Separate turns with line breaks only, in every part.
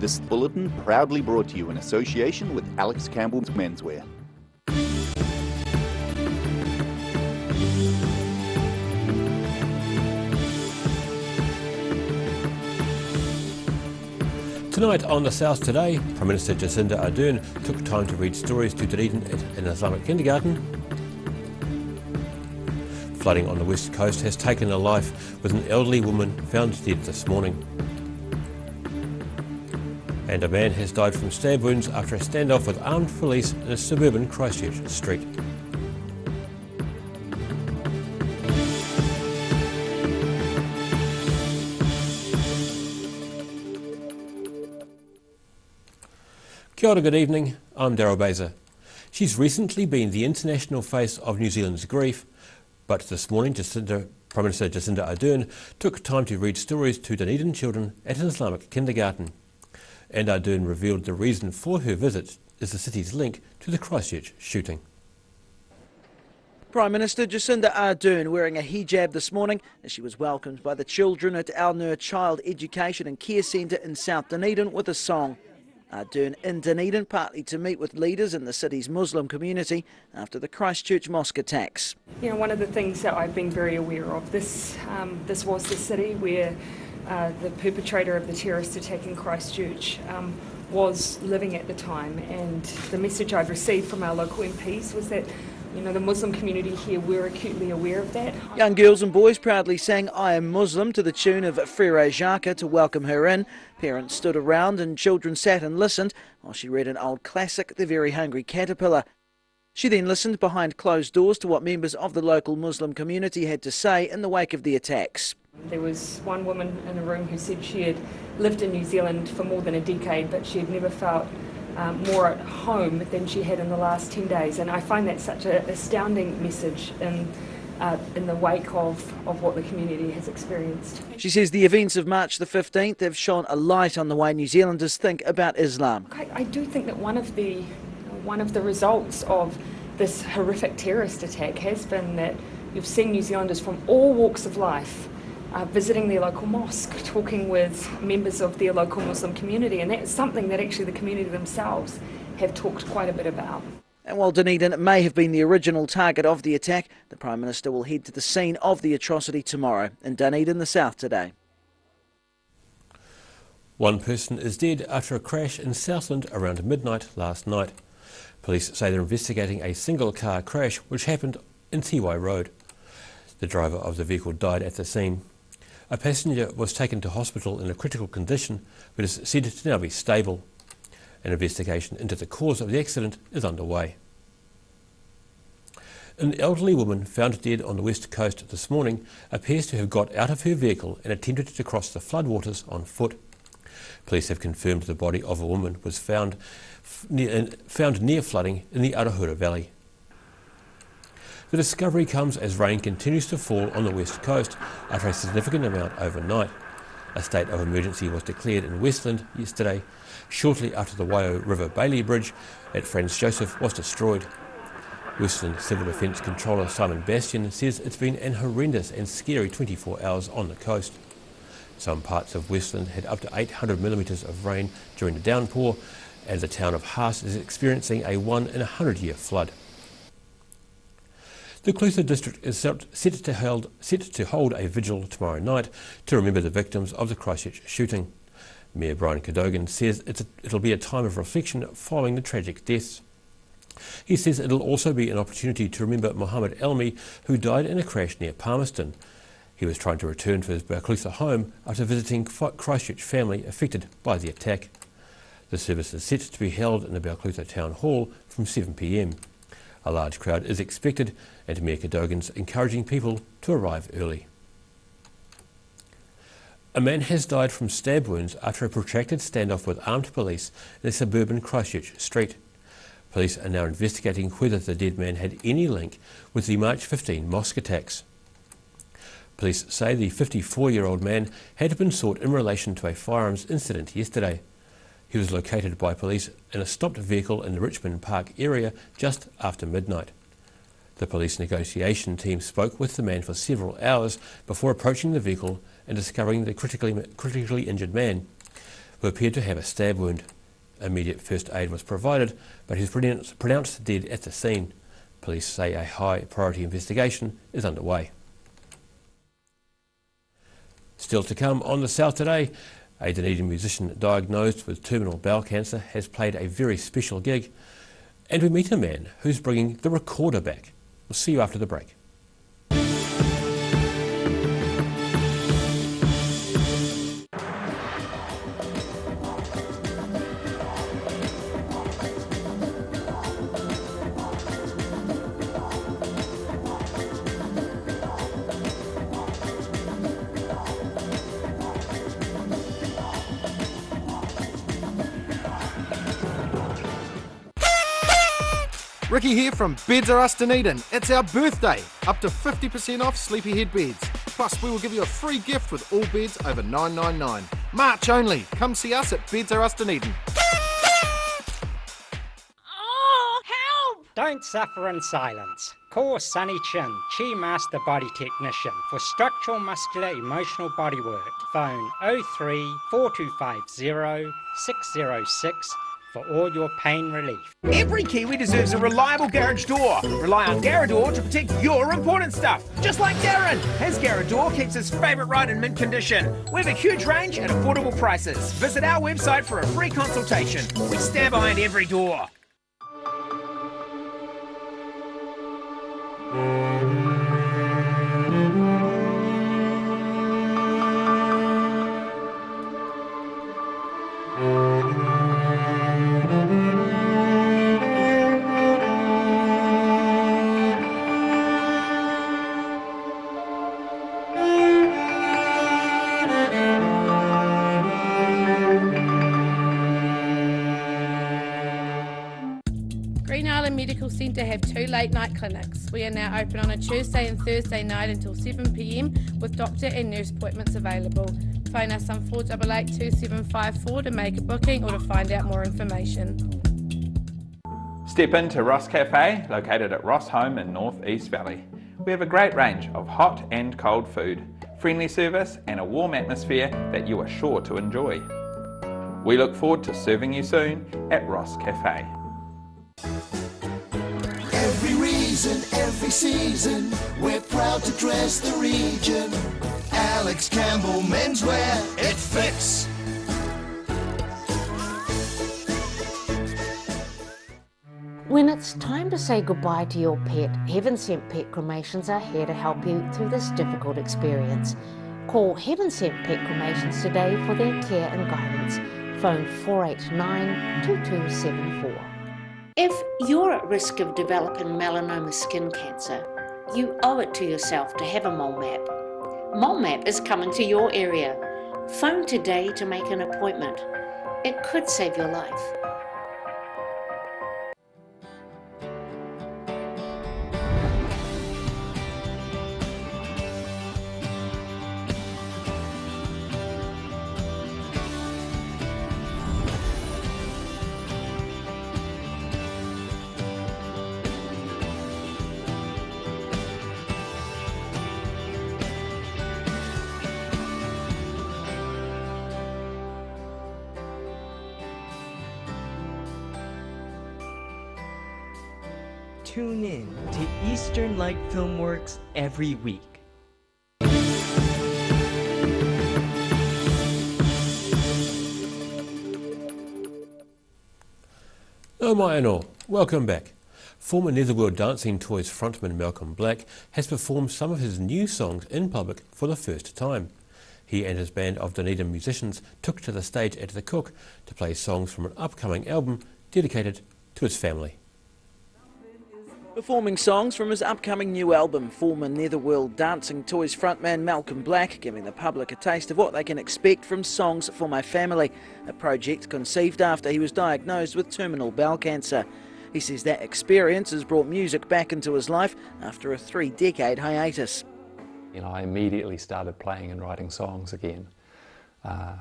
This bulletin proudly brought to you in association with Alex Campbell's Menswear.
Tonight on The South Today, Prime Minister Jacinda Ardern took time to read stories to Dunedin at an Islamic kindergarten. Flooding on the west coast has taken a life, with an elderly woman found dead this morning. And a man has died from stab wounds after a standoff with armed police in a suburban Christchurch street. Kia ora, good evening, I'm Daryl Baser. She's recently been the international face of New Zealand's grief, but this morning Prime Minister Jacinda Ardern took time to read stories to Dunedin children at an Islamic kindergarten. And Ardern revealed the reason for her visit is the city's link to the Christchurch shooting.
Prime Minister Jacinda Ardern wearing a hijab this morning as she was welcomed by the children at Al Nur Child Education and Care Centre in South Dunedin with a song. Ardern in Dunedin partly to meet with leaders in the city's Muslim community after the Christchurch mosque attacks.
You know, one of the things that I've been very aware of, this was the city where the perpetrator of the terrorist attack in Christchurch was living at the time, and the message I'd received from our local MPs was that, you know, the Muslim community here were acutely aware of that.
Young girls and boys proudly sang "I Am Muslim" to the tune of Frere Jacques to welcome her in. Parents stood around and children sat and listened while she read an old classic, The Very Hungry Caterpillar. She then listened behind closed doors to what members of the local Muslim community had to say in the wake of the attacks.
There was one woman in a room who said she had lived in New Zealand for more than a decade, but she had never felt more at home than she had in the last 10 days. And I find that such an astounding message in the wake of what the community has experienced.
She says the events of March the 15th have shone a light on the way New Zealanders think about Islam.
I do think that one of the results of this horrific terrorist attack has been that you've seen New Zealanders from all walks of life visiting their local mosque, talking with members of their local Muslim community, and that's something that actually the community themselves have talked quite a bit about.
And while Dunedin may have been the original target of the attack, the Prime Minister will head to the scene of the atrocity tomorrow in Dunedin, the South Today.
One person is dead after a crash in Southland around midnight last night. Police say they're investigating a single-car crash which happened in Tiwai Road. The driver of the vehicle died at the scene. A passenger was taken to hospital in a critical condition but is said to now be stable. An investigation into the cause of the accident is underway. An elderly woman found dead on the west coast this morning appears to have got out of her vehicle and attempted to cross the floodwaters on foot. Police have confirmed the body of a woman was found near flooding in the Arahura Valley. The discovery comes as rain continues to fall on the west coast after a significant amount overnight. A state of emergency was declared in Westland yesterday, shortly after the Waio River Bailey Bridge at Franz Joseph was destroyed. Westland Civil Defence Controller Simon Bastian says it's been an horrendous and scary 24 hours on the coast. Some parts of Westland had up to 800 millimetres of rain during the downpour, and the town of Haas is experiencing a 1-in-100-year flood. The Clutha district is set to hold a vigil tomorrow night to remember the victims of the Christchurch shooting. Mayor Brian Cadogan says it'll be a time of reflection following the tragic deaths. He says it'll also be an opportunity to remember Mohammed Elmi, who died in a crash near Palmerston. He was trying to return to his Clutha home after visiting Christchurch family affected by the attack. The service is set to be held in the Clutha Town Hall from 7 p.m. A large crowd is expected, and Mayor Cadogan's encouraging people to arrive early. A man has died from stab wounds after a protracted standoff with armed police in a suburban Christchurch street. Police are now investigating whether the dead man had any link with the March 15 mosque attacks. Police say the 54-year-old man had been sought in relation to a firearms incident yesterday. He was located by police in a stopped vehicle in the Richmond Park area just after midnight. The police negotiation team spoke with the man for several hours before approaching the vehicle and discovering the critically injured man. who appeared to have a stab wound. Immediate first aid was provided, but he was pronounced dead at the scene. Police say a high priority investigation is underway. Still to come on The South today, a Dunedin musician diagnosed with terminal bowel cancer has played a very special gig, and we meet a man who's bringing the recorder back. We'll see you after the break.
Ricky here from Beds Are Us Dunedin. It's our birthday. Up to 50% off Sleepyhead beds. Plus, we will give you a free gift with all beds over $9.99. March only. Come see us at Beds Are Us Dunedin.
Oh, help! Don't suffer in silence. Call Sunny Chin, Chi Master Body Technician, for structural, muscular, emotional bodywork. Phone 03 4250 606 for all your pain relief.
Every Kiwi deserves a reliable garage door. Rely on Garrador to protect your important stuff. Just like Darren, his Garrador keeps his favourite ride in mint condition. We have a huge range at affordable prices. Visit our website for a free consultation. We stand behind every door.
Medical Centre have 2 late night clinics. We are now open on a Tuesday and Thursday night until 7 p.m. with doctor and nurse appointments available. Phone us on 488 2754 to make a booking or to find out more information.
Step into Ross Cafe, located at Ross Home in North East Valley. We have a great range of hot and cold food, friendly service and a warm atmosphere that you are sure to enjoy. We look forward to serving you soon at Ross Cafe.
Every reason, every season, we're proud to dress the region. Alex Campbell Menswear, it fits.
When it's time to say goodbye to your pet, Heaven Sent Pet Cremations are here to help you through this difficult experience. Call Heaven Sent Pet Cremations today for their care and guidance. Phone 489 2274. If you're at risk of developing melanoma skin cancer, you owe it to yourself to have a mole map. Mole map is coming to your area. Phone today to make an appointment. It could save your life.
Tune in to Eastern Light Filmworks every week.
Oh my and all, welcome back. Former Netherworld Dancing Toys frontman Malcolm Black has performed some of his new songs in public for the first time. He and his band of Dunedin musicians took to the stage at the Cook to play songs from an upcoming album dedicated to his family.
Performing songs from his upcoming new album, former Netherworld Dancing Toys frontman Malcolm Black giving the public a taste of what they can expect from Songs for My Family, a project conceived after he was diagnosed with terminal bowel cancer. He says that experience has brought music back into his life after a 3-decade hiatus.
I immediately started playing and writing songs again. I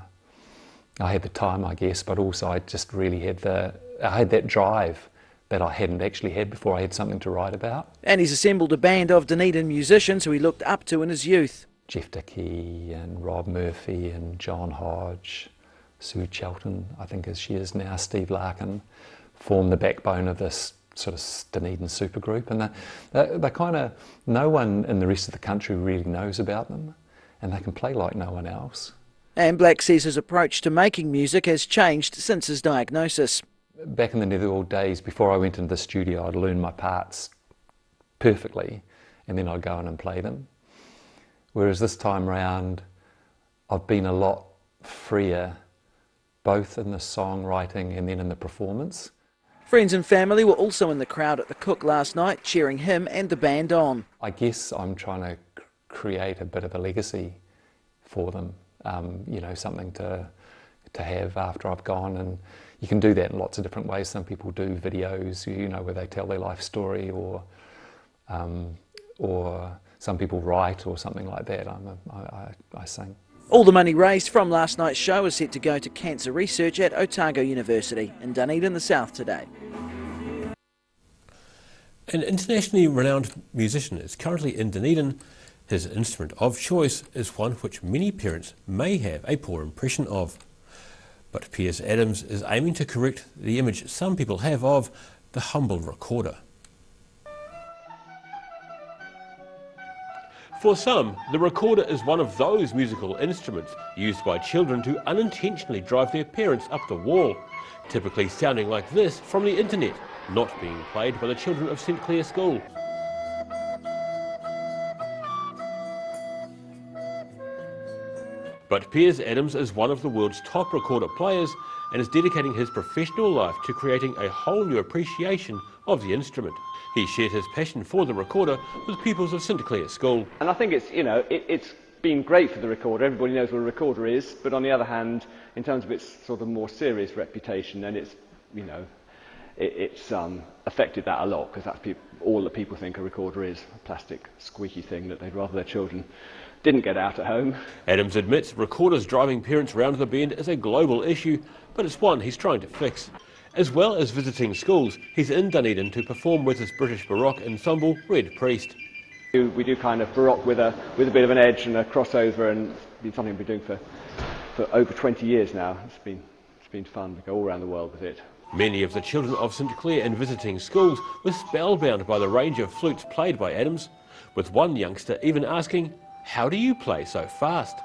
had the time, I guess, but also I just really had that drive that I hadn't actually had before. I had something to write about.
And he's assembled a band of Dunedin musicians who he looked up to in his youth.
Jeff Dickey and Rob Murphy and John Hodge, Sue Chelton, I think as she is now, Steve Larkin, form the backbone of this sort of Dunedin supergroup, and they're kind of, no one in the rest of the country really knows about them, and they can play like no one else.
And Black says his approach to making music has changed since his diagnosis.
Back in the Netherworld days, before I went into the studio, I'd learn my parts perfectly, and then I'd go in and play them. Whereas this time round, I've been a lot freer, both in the songwriting and then in the performance.
Friends and family were also in the crowd at the Cook last night, cheering him and the band on.
I guess I'm trying to create a bit of a legacy for them, you know, something to have after I've gone, and you can do that in lots of different ways. Some people do videos, you know, where they tell their life story, or some people write or something like that. I sing.
All the money raised from last night's show is set to go to cancer research at Otago University in Dunedin, the South today.
An internationally renowned musician is currently in Dunedin. His instrument of choice is one which many parents may have a poor impression of. But Piers Adams is aiming to correct the image some people have of the humble recorder. For some, the recorder is one of those musical instruments used by children to unintentionally drive their parents up the wall, typically sounding like this from the internet, not being played by the children of St Clair School. But Piers Adams is one of the world's top recorder players and is dedicating his professional life to creating a whole new appreciation of the instrument. He shared his passion for the recorder with pupils of St Clair School.
And I think it's, you know, it's been great for the recorder. Everybody knows what a recorder is, but on the other hand, in terms of its sort of more serious reputation, and it's, you know, it's affected that a lot, because that's all that people think a recorder is, a plastic squeaky thing that they'd rather their children didn't get out at home.
Adams admits recorders driving parents round the bend is a global issue, but it's one he's trying to fix. As well as visiting schools, he's in Dunedin to perform with his British Baroque ensemble, Red Priest.
We do kind of Baroque with a bit of an edge and a crossover, and it's been something we've been doing for over 20 years now. It's been fun to go all around the world with it.
Many of the children of St Clair in visiting schools were spellbound by the range of flutes played by Adams, with one youngster even asking, "How do you play so fast?"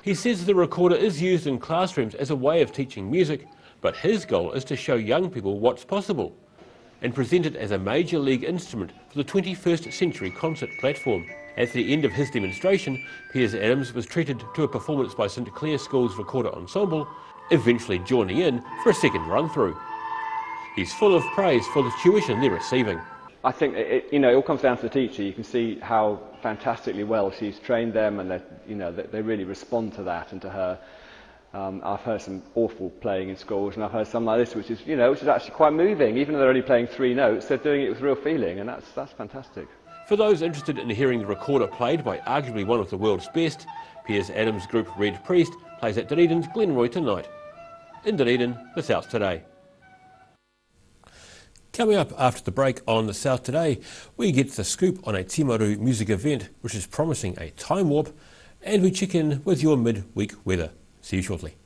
He says the recorder is used in classrooms as a way of teaching music, but his goal is to show young people what's possible and present it as a major league instrument for the 21st century concert platform. At the end of his demonstration, Piers Adams was treated to a performance by St Clair School's recorder ensemble, eventually joining in for a second run-through. He's full of praise for the tuition they're receiving.
I think it all comes down to the teacher. You can see how fantastically well she's trained them, and they really respond to that and to her. I've heard some awful playing in schools, and I've heard some like this, which is actually quite moving. Even though they're only playing 3 notes, they're doing it with real feeling, and that's fantastic.
For those interested in hearing the recorder played by arguably one of the world's best, Piers Adams' group Red Priest plays at Dunedin's Glenroy tonight. In Dunedin, the South Today. Coming up after the break on the South Today, we get the scoop on a Timaru music event which is promising a time warp, and we check in with your midweek weather. See you shortly.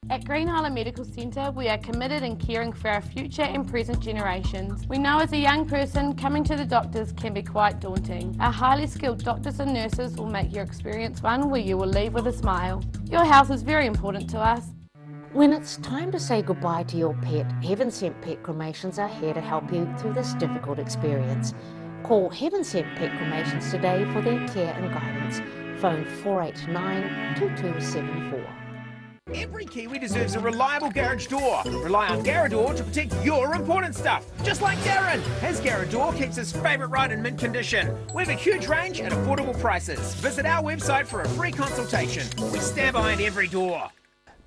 At Green Island Medical Centre, we are committed in caring for our future and present generations. We know as a young person, coming to the doctors can be quite daunting. Our highly skilled doctors and nurses will make your experience one where you will leave with a smile. Your health is very important to us.
When it's time to say goodbye to your pet, Heaven Sent Pet Cremations are here to help you through this difficult experience. Call Heaven Sent Pet Cremations today for their care and guidance. Phone 489 2274.
Every Kiwi deserves a reliable garage door. Rely on Garradoor to protect your important stuff. Just like Darren. His Garradoor keeps his favourite ride in mint condition. We have a huge range at affordable prices. Visit our website for a free consultation. We stand behind every door.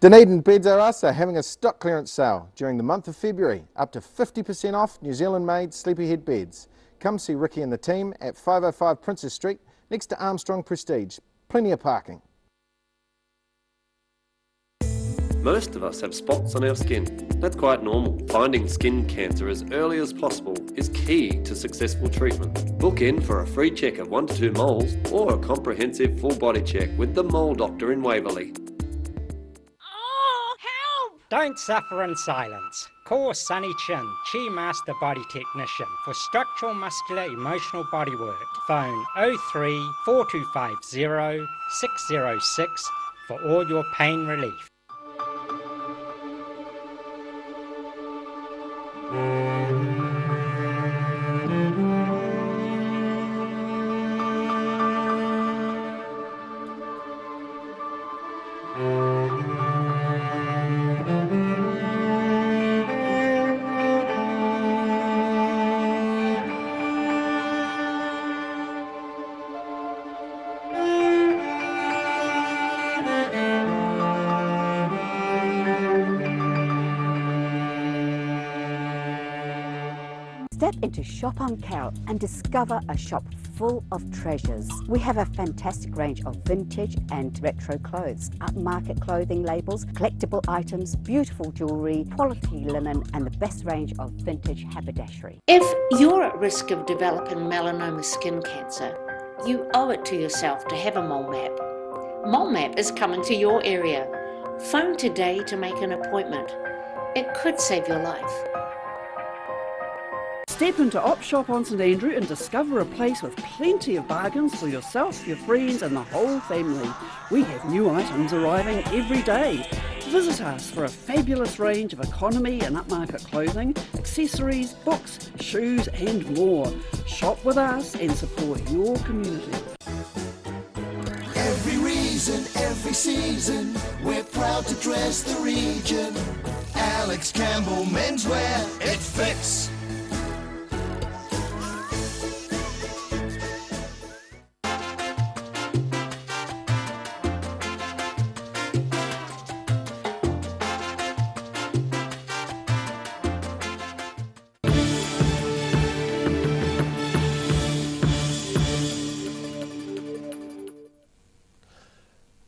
Dunedin Beds R Us are having a stock clearance sale during the month of February, up to 50% off New Zealand-made sleepyhead beds. Come see Ricky and the team at 505 Princess Street, next to Armstrong Prestige. Plenty of parking.
Most of us have spots on our skin. That's quite normal. Finding skin cancer as early as possible is key to successful treatment. Book in for a free check of 1 to 2 moles or a comprehensive full body check with the Mole Doctor in Waverley.
Don't suffer in silence. Call Sunny Chin, Chi Master Body Technician, for structural, muscular, emotional bodywork. Phone 03 4250 606 for all your pain relief.
Step into Shop Carol and discover a shop full of treasures. We have a fantastic range of vintage and retro clothes, upmarket clothing labels, collectible items, beautiful jewellery, quality linen and the best range of vintage haberdashery.
If you're at risk of developing melanoma skin cancer, you owe it to yourself to have a mole map. Mole Map is coming to your area. Phone today to make an appointment. It could save your life.
Step into Op Shop on St Andrew and discover a place with plenty of bargains for yourself, your friends and the whole family. We have new items arriving every day. Visit us for a fabulous range of economy and upmarket clothing, accessories, books, shoes and more. Shop with us and support your community.
Every reason, every season, we're proud to dress the region. Alex Campbell Menswear, it fits.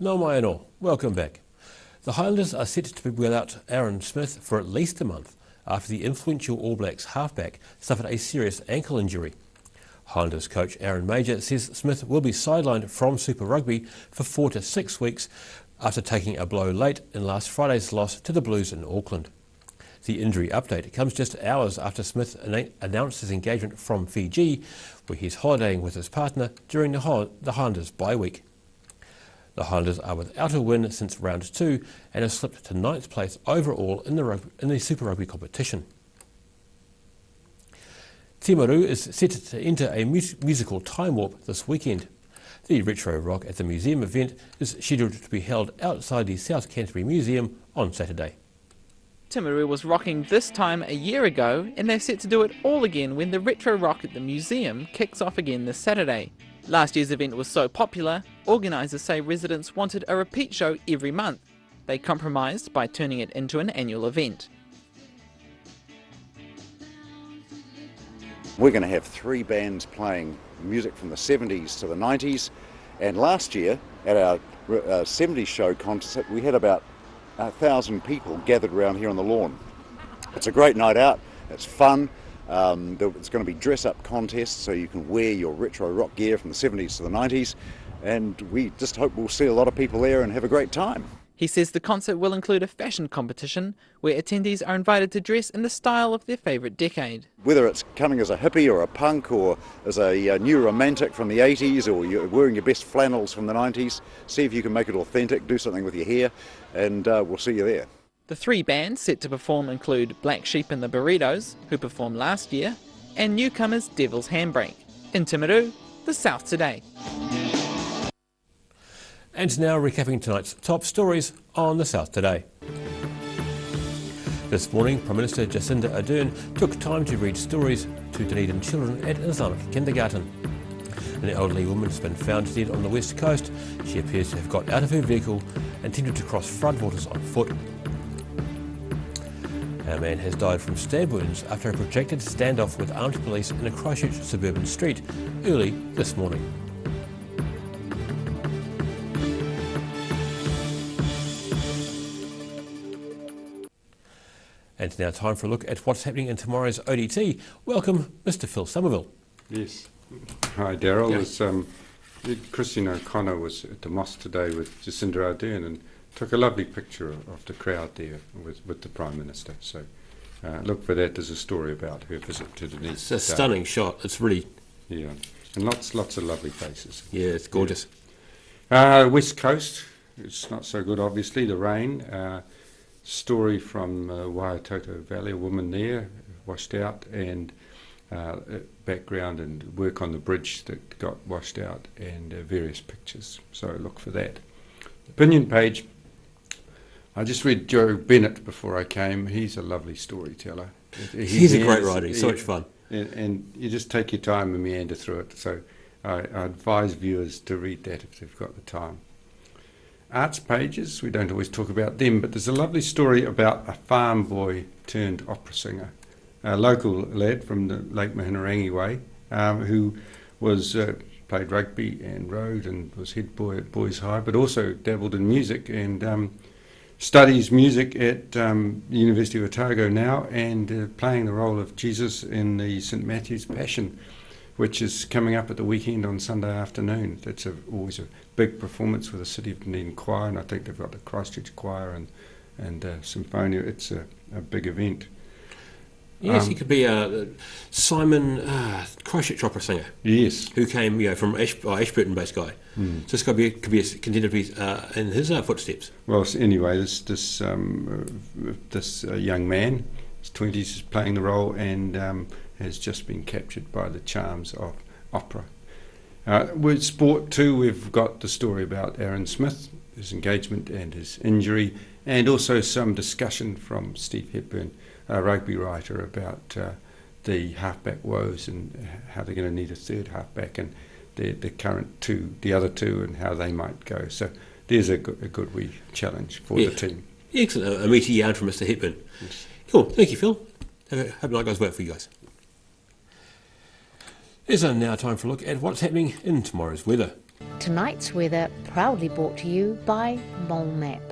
No mai anō, welcome back. The Highlanders are set to be without Aaron Smith for at least a month after the influential All Blacks halfback suffered a serious ankle injury. Highlanders coach Aaron Major says Smith will be sidelined from Super Rugby for 4 to 6 weeks after taking a blow late in last Friday's loss to the Blues in Auckland. The injury update comes just hours after Smith announced his engagement from Fiji, where he's holidaying with his partner during the Highlanders bye week. The Highlanders are without a win since round 2 and have slipped to 9th place overall in the Super Rugby competition. Timaru is set to enter a musical time warp this weekend. The Retro Rock at the Museum event is scheduled to be held outside the South Canterbury Museum on Saturday.
Timaru was rocking this time a year ago, and they're set to do it all again when the Retro Rock at the Museum kicks off again this Saturday. Last year's event was so popular, organisers say residents wanted a repeat show every month. They compromised by turning it into an annual event.
We're going to have 3 bands playing music from the 70s to the 90s, and last year at our 70s show concert we had about 1,000 people gathered around here on the lawn. It's a great night out, it's fun. It's going to be dress-up contests, so you can wear your retro rock gear from the 70s to the 90s, and we just hope we'll see a lot of people there and have a great time.
He says the concert will include a fashion competition where attendees are invited to dress in the style of their favourite decade.
Whether it's coming as a hippie or a punk or as a new romantic from the 80s, or you're wearing your best flannels from the 90s, see if you can make it authentic, do something with your hair, and we'll see you there.
The 3 bands set to perform include Black Sheep and the Burritos, who performed last year, and newcomers Devil's Handbrake. In Timaru, the South today.
And now recapping tonight's top stories on the South Today. This morning, Prime Minister Jacinda Ardern took time to read stories to Dunedin children at an Islamic kindergarten. An elderly woman has been found dead on the west coast. She appears to have got out of her vehicle and attempted to cross floodwaters on foot. A man has died from stab wounds after a protracted standoff with armed police in a Christchurch suburban street early this morning. And now time for a look at what's happening in tomorrow's ODT. Welcome, Mr. Phil Somerville.
Yes. Hi, Daryl. Yeah. Christine O'Connor was at the mosque today with Jacinda Ardern and took a lovely picture of the crowd there with the Prime Minister. So look for that. There's a story about her visit to Dunedin.
It's a stunning shot. It's really...
Yeah, and lots of lovely faces.
Yeah, it's gorgeous.
Yeah. West Coast, it's not so good, obviously, the rain. Story from Waitoto Valley, a woman there washed out, and background and work on the bridge that got washed out, and various pictures. So look for that. Opinion page. I just read Joe Bennett before I came. He's a lovely storyteller.
He's a great writer. He's so much fun.
And you just take your time and meander through it. So I advise viewers to read that if they've got the time. Arts pages, we don't always talk about them, but there's a lovely story about a farm boy turned opera singer, a local lad from the Lake Mahinarangi way, who was played rugby and rowed and was head boy at Boys High, but also dabbled in music and studies music at the University of Otago now, and playing the role of Jesus in the St Matthew's Passion, which is coming up at the weekend on Sunday afternoon. That's always a big performance with the City of Dunedin Choir, and I think they've got the Christchurch Choir and Symphonia. It's a big event.
Yes, he could be Simon, Christchurch opera singer.
Yes,
who came from Ashburton-based guy. So this guy could be contended to be in his footsteps.
Well, anyway, this young man, his 20s, is playing the role and has just been captured by the charms of opera. With sport too, we've got the story about Aaron Smith, his engagement and his injury, and also some discussion from Steve Hepburn, a rugby writer, about the halfback woes and how they're going to need a third halfback, and the other two, and how they might go. So there's a good wee challenge for the team.
Excellent, a meaty yarn from Mr. Hepburn. Yes. Cool, thank you, Phil. Hope night goes well for you guys. It's now time for a look at what's happening in tomorrow's weather.
Tonight's weather proudly brought to you by Mole Map.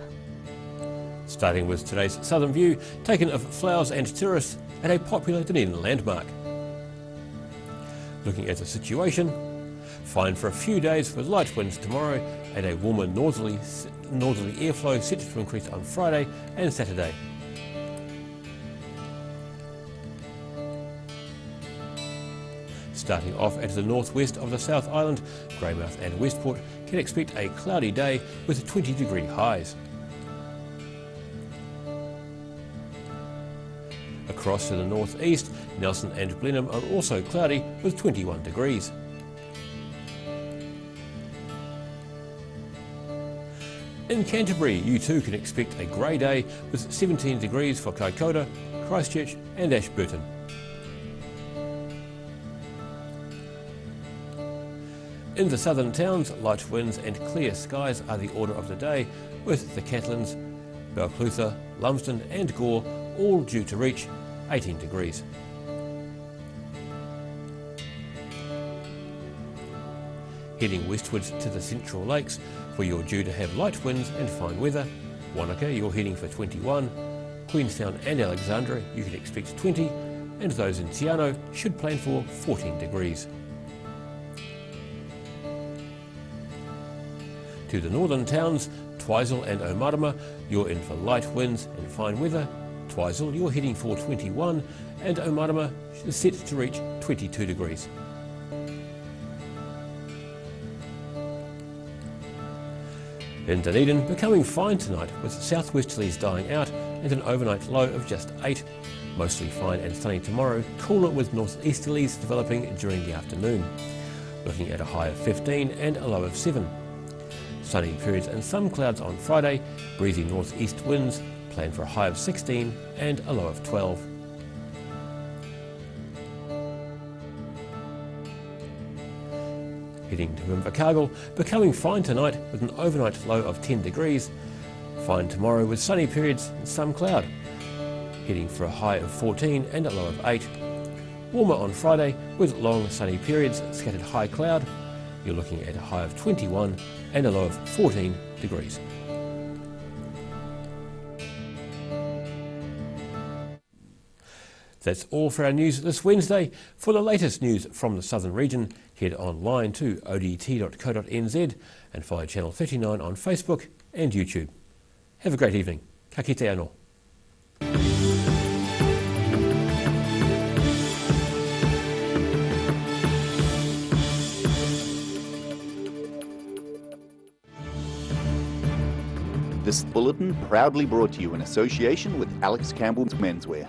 Starting with today's southern view, taken of flowers and tourists at a popular Dunedin landmark. Looking at the situation, fine for a few days with light winds tomorrow and a warmer northerly airflow set to increase on Friday and Saturday. Starting off at the northwest of the South Island, Greymouth and Westport can expect a cloudy day with 20-degree highs. Across to the northeast, Nelson and Blenheim are also cloudy with 21 degrees. In Canterbury, you too can expect a grey day with 17 degrees for Kaikoura, Christchurch and Ashburton. In the southern towns, light winds and clear skies are the order of the day, with the Catlins, Balclutha, Lumsden and Gore all due to reach 18 degrees. Heading westwards to the Central Lakes, where you're due to have light winds and fine weather. Wanaka, you're heading for 21. Queenstown and Alexandra, you can expect 20. And those in Te Anau should plan for 14 degrees. To the northern towns, Twizel and Omarama, you're in for light winds and fine weather. Twizel, you're heading for 21, and Omarama is set to reach 22 degrees. In Dunedin, becoming fine tonight with southwesterlies dying out and an overnight low of just 8. Mostly fine and sunny tomorrow, cooler with northeasterlies developing during the afternoon. Looking at a high of 15 and a low of 7. Sunny periods and some clouds on Friday, breezy northeast winds, planned for a high of 16 and a low of 12. Heading to Invercargill, becoming fine tonight with an overnight low of 10 degrees. Fine tomorrow with sunny periods and some cloud. Heading for a high of 14 and a low of 8. Warmer on Friday with long sunny periods, scattered high cloud. You're looking at a high of 21 and a low of 14 degrees. That's all for our news this Wednesday. For the latest news from the Southern region, head online to odt.co.nz and follow Channel 39 on Facebook and YouTube. Have a great evening. Ka kite anō.
This bulletin proudly brought to you in association with Alex Campbell's Menswear.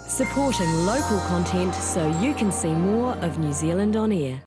Supporting local content so you can see more of New Zealand on air.